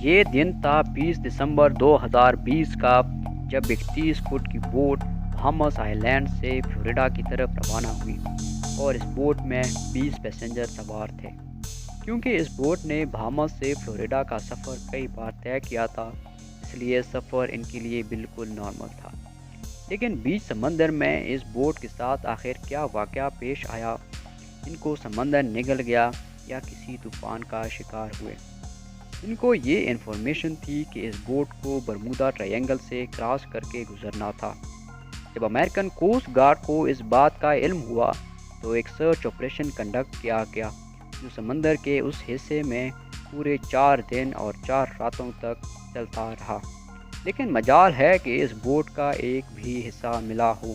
یہ دن تھا 20 دسمبر 2020 کا، جب ایک 30 فٹ کی بوٹ بہامس آئی لینڈ سے فلوریڈا کی طرف روانہ ہوئی اور اس بوٹ میں 20 پیسنجر سوار تھے۔ کیونکہ اس بوٹ نے بہامس سے فلوریڈا کا سفر کئی بار طے کیا تھا، اس لیے سفر ان کے لیے بالکل نارمل تھا۔ لیکن بیچ سمندر میں اس بوٹ کے ساتھ آخر کیا واقعہ پیش آیا؟ ان کو سمندر نگل گیا یا کسی طوفان کا شکار ہوئے؟ ان کو یہ انفارمیشن تھی کہ اس بوٹ کو برمودا ٹرائینگل سے کراس کر کے گزرنا تھا۔ جب امریکن کوسٹ گارڈ کو اس بات کا علم ہوا تو ایک سرچ آپریشن کنڈکٹ کیا گیا، جو سمندر کے اس حصے میں پورے 4 دن اور 4 راتوں تک چلتا رہا۔ لیکن مجال ہے کہ اس بوٹ کا ایک بھی حصہ ملا ہو۔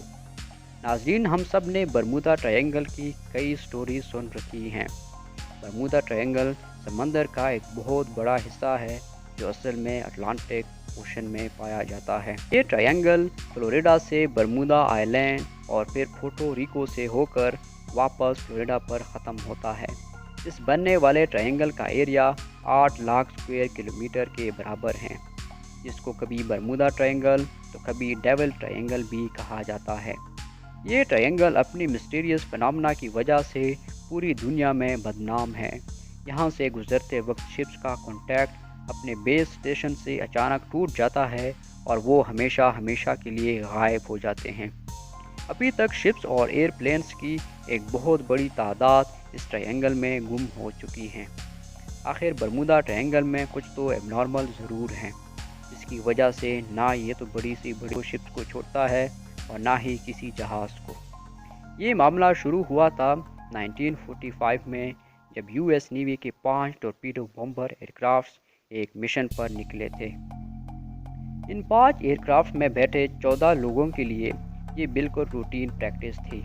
ناظرین، ہم سب نے برمودا ٹرائینگل کی کئی سٹوریز سن رکھی ہیں۔ برمودا ٹرائینگل سمندر کا ایک بہت بڑا حصہ ہے جو اصل میں اٹلانٹک اوشن میں پایا جاتا ہے۔ یہ ٹرائینگل فلوریڈا سے برمودا آئی لینڈ اور پھر پورٹو ریکو سے ہو کر واپس فلوریڈا پر ختم ہوتا ہے۔ اس بننے والے ٹرائینگل کا ایریا 8 لاکھ اسکوائر کلومیٹر کے برابر ہے، جس کو کبھی برمودا ٹرائینگل تو کبھی ڈیول ٹرائینگل بھی کہا جاتا ہے۔ یہ ٹرائینگل اپنی مسٹیریس فنامنا کی وجہ سے پوری دنیا میں بدنام ہے۔ یہاں سے گزرتے وقت شپس کا کانٹیکٹ اپنے بیس اسٹیشن سے اچانک ٹوٹ جاتا ہے اور وہ ہمیشہ کے لیے غائب ہو جاتے ہیں۔ ابھی تک شپس اور ایئر پلینس کی ایک بہت بڑی تعداد اس ٹرائینگل میں گم ہو چکی ہیں۔ آخر برمودا ٹرائینگل میں کچھ تو ایب نارمل ضرور ہیں، جس کی وجہ سے نہ یہ تو بڑی شپس کو چھوڑتا ہے اور نہ ہی کسی جہاز کو۔ یہ معاملہ شروع ہوا تھا 1945 میں، جب یو ایس نیوی کے 5 ٹورپیڈو بمبر ایئرکرافٹس ایک مشن پر نکلے تھے۔ ان 5 ایئرکرافٹ میں بیٹھے 14 لوگوں کے لیے یہ بالکل روٹین پریکٹس تھی۔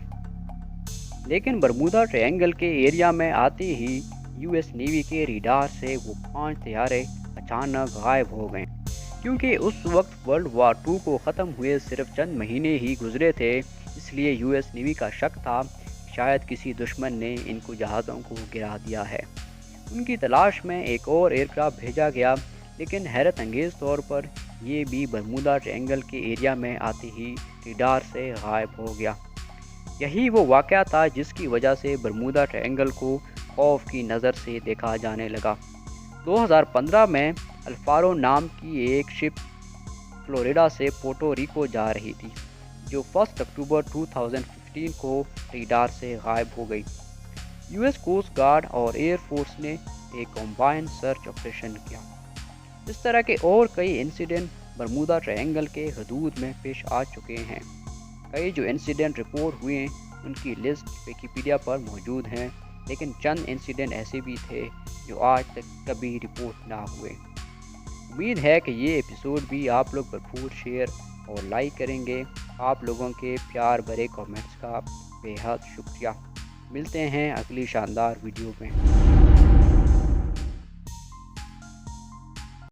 لیکن برمودا ٹرائینگل کے ایریا میں آتے ہی یو ایس نیوی کے ریڈار سے وہ 5 طیارے اچانک غائب ہو گئے۔ کیونکہ اس وقت ورلڈ وار 2 کو ختم ہوئے صرف چند مہینے ہی گزرے تھے، اس لیے یو ایس نیوی کا شک تھا شاید کسی دشمن نے ان کو جہازوں کو گرا دیا ہے۔ ان کی تلاش میں ایک اور ایئرکرافٹ بھیجا گیا، لیکن حیرت انگیز طور پر یہ بھی برمودا ٹرائینگل کے ایریا میں آتے ہی ریڈار سے غائب ہو گیا۔ یہی وہ واقعہ تھا جس کی وجہ سے برمودا ٹرائینگل کو خوف کی نظر سے دیکھا جانے لگا۔ 2015 میں الفارو نام کی ایک شپ فلوریڈا سے پورٹو ریکو جا رہی تھی، جو 1 اکتوبر 2015 کو ریڈار سے غائب ہو گئی۔ یو ایس کوسٹ گارڈ اور ایئر فورس نے ایک کمبائنڈ سرچ آپریشن کیا۔ اس طرح کے اور کئی انسیڈنٹ برمودا ٹرائینگل کے حدود میں پیش آ چکے ہیں۔ کئی جو انسیڈنٹ رپورٹ ہوئے ہیں ان کی لسٹ ویکیپیڈیا پر موجود ہیں، لیکن چند انسیڈنٹ ایسے بھی تھے جو آج تک کبھی رپورٹ نہ ہوئے۔ امید ہے کہ یہ ایپیسوڈ بھی آپ لوگ بھرپور شیئر اور لائک کریں گے۔ آپ لوگوں کے پیار بھرے کامنٹس کا بے حد شکریہ۔ ملتے ہیں اگلی شاندار ویڈیو میں۔